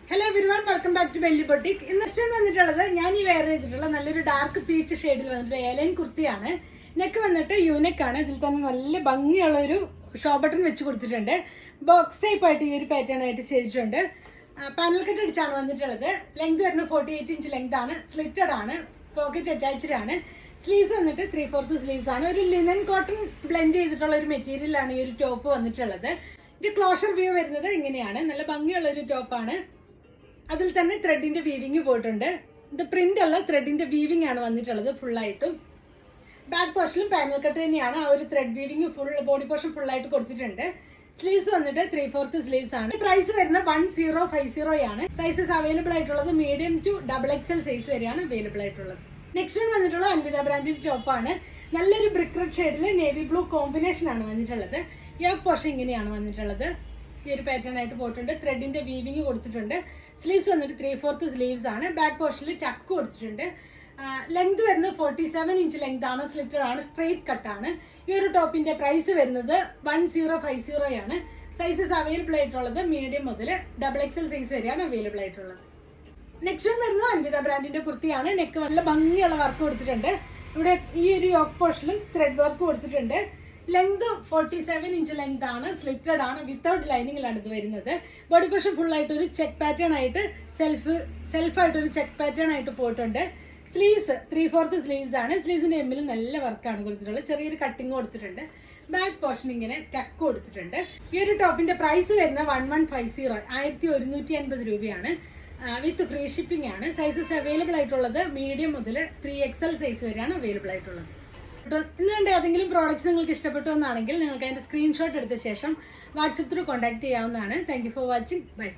Hello everyone, welcome back to belly boutique. ഇന്ന് next വന്നിട്ടുള്ളത് ഞാൻ ഈ വെയർ ചെയ്തിട്ടുള്ള നല്ലൊരു ഡാർക്ക് പീച്ച് ഷെയ്ഡിൽ വന്നിട്ട് എലൈൻ കുർത്തിയാണ്. നെക്ക് വന്നിട്ട് യൂനെക്ക് ആണ്. ഇതിൽ തന്നെ നല്ല ഭംഗിയുള്ള ഒരു ഷോ ബട്ടൺ വെച്ച് കൊടുത്തിട്ടുണ്ട്. ബോക്സ് ടൈപ്പ് ആയിട്ട് ഈ ഒരു പാറ്റേൺ ആയിട്ട് ചെയ്തിട്ടുണ്ട്. പാനൽ കട്ട് അടിച്ചാണ് വന്നിട്ടുള്ളത്. ലെങ്ത് വരുന്നത് 48 ഇഞ്ച് ലെങ്ത് ആണ്. സ്ലിറ്റഡ് ആണ്. പോക്കറ്റ് അറ്റാച്ച്ഡ് ആണ്. സ്ലീവ്സ് വന്നിട്ട് 3/4 സ്ലീവ്സ് ആണ്. ഒരു ലിനൻ കോട്ടൺ ബ്ലെൻഡ് ചെയ്തിട്ടുള്ള ഒരു മെറ്റീരിയലാണ് ഈ ഒരു ടോപ്പ് വന്നിട്ടുള്ളത്. ഇത് ക്ലോഷർ വ്യൂ വരുന്നത് ഇങ്ങനെയാണ്. നല്ല ഭംഗിയുള്ള ഒരു ടോപ്പാണ്. അതിൽ തന്നെ ത്രെഡിന്റെ വീവിങ് പോയിട്ടുണ്ട്. ഇത് പ്രിന്റ് അല്ല, ത്രെഡിന്റെ വീവിങ് ആണ് വന്നിട്ടുള്ളത് ഫുള്ളായിട്ടും. ബാക്ക് പോർഷനിലും പാനൽ കട്ട് തന്നെയാണ്. ആ ഒരു thread weaving full body portion ഫുള്ളായിട്ട് കൊടുത്തിട്ടുണ്ട്. സ്ലീവ്സ് വന്നിട്ട് 3/4 സ്ലീവ്സ് ആണ്. പ്രൈസ് വരുന്നത് 1050 ആണ്. സൈസസ് അവൈലബിൾ ആയിട്ടുള്ളത് മീഡിയം ടു XXL സൈസ് വരെയാണ് അവൈലബിൾ ആയിട്ടുള്ളത്. നെക്സ്റ്റ് വന്നിട്ടുള്ള അൻവിത ബ്രാൻഡിന്റെ ടോപ്പാണ്. നല്ലൊരു ബ്രിക്ക് റെഡ് ഷെയ്ഡിൽ നേവി ബ്ലൂ കോമ്പിനേഷൻ ആണ് വന്നിട്ടുള്ളത്. യോക്ക് പോർഷൻ ഇങ്ങനെയാണ് വന്നിട്ടുള്ളത്. ഈ ഒരു പാറ്റേൺ ആയിട്ട് പോയിട്ടുണ്ട്. ത്രെഡിന്റെ വീവിങ് കൊടുത്തിട്ടുണ്ട്. സ്ലീവ്സ് വന്നിട്ട് 3/4 സ്ലീവ്സ് ആണ്. ബാക്ക് പോർഷനിൽ ടക്ക് കൊടുത്തിട്ടുണ്ട്. ലെങ്ത് വരുന്നത് 47 ഇഞ്ച് ലെങ്ത് ആണ്. സ്ലിറ്റഡ് ആണ്. സ്ട്രെയിറ്റ് കട്ടാണ്. ഈ ഒരു ടോപ്പിന്റെ പ്രൈസ് വരുന്നത് 1050 ആണ്. സൈസസ് അവൈലബിൾ ആയിട്ടുള്ളത് മീഡിയം മുതൽ XXL സൈസ് വരെയാണ് അവൈലബിൾ ആയിട്ടുള്ളത്. നെക്സ്റ്റ് വരുന്നത് അൻവിത ബ്രാൻഡിന്റെ കുർത്തിയാണ്. നെക്ക് നല്ല ഭംഗിയുള്ള വർക്ക് കൊടുത്തിട്ടുണ്ട്. ഇവിടെ ഈ ഒരു യോക്ക് പോർഷനിലും ത്രെഡ് വർക്ക് കൊടുത്തിട്ടുണ്ട്. ലെങ്ത് 47 ഇഞ്ച് ലെങ്ത് ആണ്. സ്ലിറ്റഡ് ആണ്. വിത്തൗട്ട് ലൈനിങ്ങിലാണ് ഇത് വരുന്നത്. ബോഡി പോർഷൻ ഫുൾ ആയിട്ട് ഒരു ചെക്ക് പാറ്റേൺ ആയിട്ട് സെൽഫായിട്ട് ഒരു ചെക്ക് പാറ്റേൺ ആയിട്ട് പോയിട്ടുണ്ട്. സ്ലീവ്സ് 3/4 സ്ലീവ്സ് ആണ്. സ്ലീവ്സിന്റെ എമ്മിൽ നല്ല വർക്കാണ് കൊടുത്തിട്ടുള്ളത്. ചെറിയൊരു കട്ടിങ് കൊടുത്തിട്ടുണ്ട്. ബാക്ക് പോർഷൻ ഇങ്ങനെ ടക്ക് കൊടുത്തിട്ടുണ്ട്. ഈ ഒരു ടോപ്പിന്റെ പ്രൈസ് വരുന്നത് 1150 1150 രൂപയാണ്. വിത്ത് ഫ്രീ ഷിപ്പിംഗ് ആണ്. സൈസസ് അവൈലബിൾ ആയിട്ടുള്ളത് മീഡിയം മുതൽ 3XL സൈസ് വരെയാണ് അവൈലബിൾ ആയിട്ടുള്ളത്. ഇന്നുകൊണ്ട് ഏതെങ്കിലും പ്രോഡക്റ്റ്സ് നിങ്ങൾക്ക് ഇഷ്ടപ്പെട്ടു എന്നാണെങ്കിൽ നിങ്ങൾക്ക് അതിന്റെ സ്ക്രീൻഷോട്ട് എടുത്ത ശേഷം വാട്സപ്പ് ത്രൂ കോൺടാക്ട് ചെയ്യാവുന്നതാണ്. Thank you for watching. By.